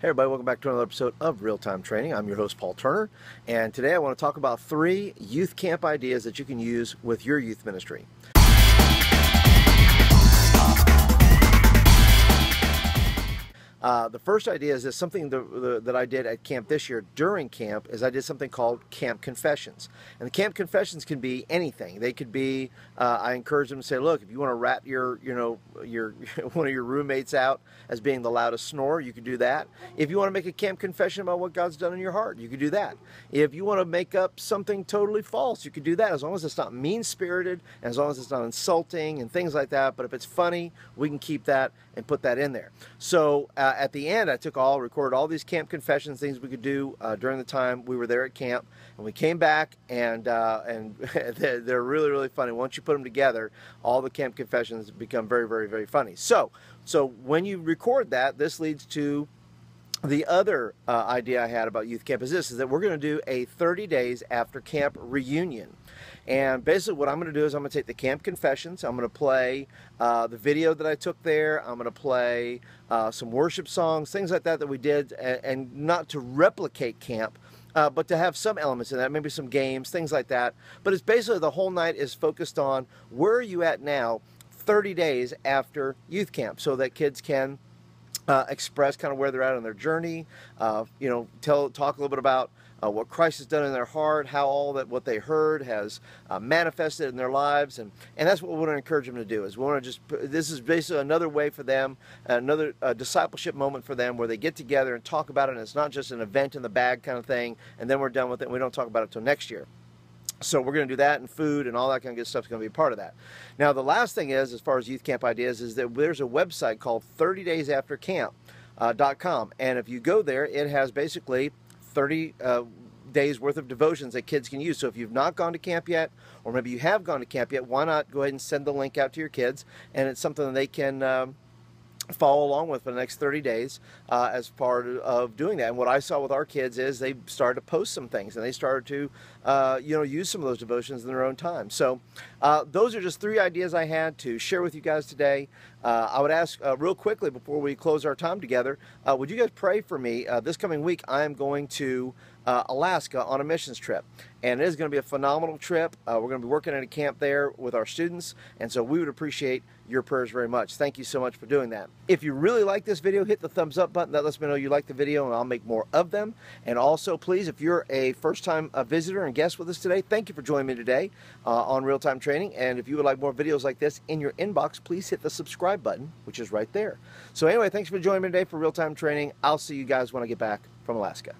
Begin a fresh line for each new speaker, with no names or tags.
Hey everybody, welcome back to another episode of Real Time Training. I'm your host, Paul Turner, and today I want to talk about 3 youth camp ideas that you can use with your youth ministry. The first idea is this, something that I did at camp this year during camp is I did something called Camp Confessions. And the Camp Confessions can be anything. They could be, I encourage them to say, look, if you want to rat your one of your roommates out as being the loudest snorer, you could do that. If you want to make a camp confession about what God's done in your heart, you could do that. If you want to make up something totally false, you could do that, as long as it's not mean-spirited, and as long as it's not insulting and things like that. But if it's funny, we can keep that and put that in there. So at the end, I recorded all these camp confessions, things we could do during the time we were there at camp, and we came back, and they're really, really funny. Once you put them together, all the camp confessions become very, very, very funny. So when you record that, this leads to the other idea I had about youth camp is that we're going to do a 30 days after camp reunion. And basically what I'm going to do is I'm going to take the camp confessions, I'm going to play the video that I took there, I'm going to play some worship songs, things like that we did, and not to replicate camp, but to have some elements in that, maybe some games, things like that. But it's basically the whole night is focused on where are you at now 30 days after youth camp, so that kids can express kind of where they're at on their journey, talk a little bit about what Christ has done in their heart, how all that what they heard has manifested in their lives, and that's what we want to encourage them to do. Is we want to this is basically another way for them, another discipleship moment for them, where they get together and talk about it, and it's not just an event in the bag kind of thing, and then we're done with it and we don't talk about it until next year. So we're going to do that, and food and all that kind of good stuff is going to be a part of that. Now, the last thing is, as far as youth camp ideas, is that there's a website called 30daysaftercamp.com. And if you go there, it has basically 30 days worth of devotions that kids can use. So if you've not gone to camp yet, or maybe you have gone to camp yet, why not go ahead and send the link out to your kids? And it's something that they can follow along with for the next 30 days as part of doing that. And what I saw with our kids is they started to post some things, and they started to use some of those devotions in their own time. So those are just 3 ideas I had to share with you guys today. I would ask real quickly before we close our time together, would you guys pray for me? This coming week I am going to Alaska on a missions trip, and it is going to be a phenomenal trip. We're going to be working at a camp there with our students, and so we would appreciate your prayers very much. Thank you so much for doing that. If you really like this video, hit the thumbs up button. That lets me know you like the video, and I'll make more of them. And also, please, if you're a first-time visitor and guest with us today, thank you for joining me today on Real Time Training. And if you would like more videos like this in your inbox, please hit the subscribe button, which is right there. So anyway, thanks for joining me today for Real Time Training. I'll see you guys when I get back from Alaska.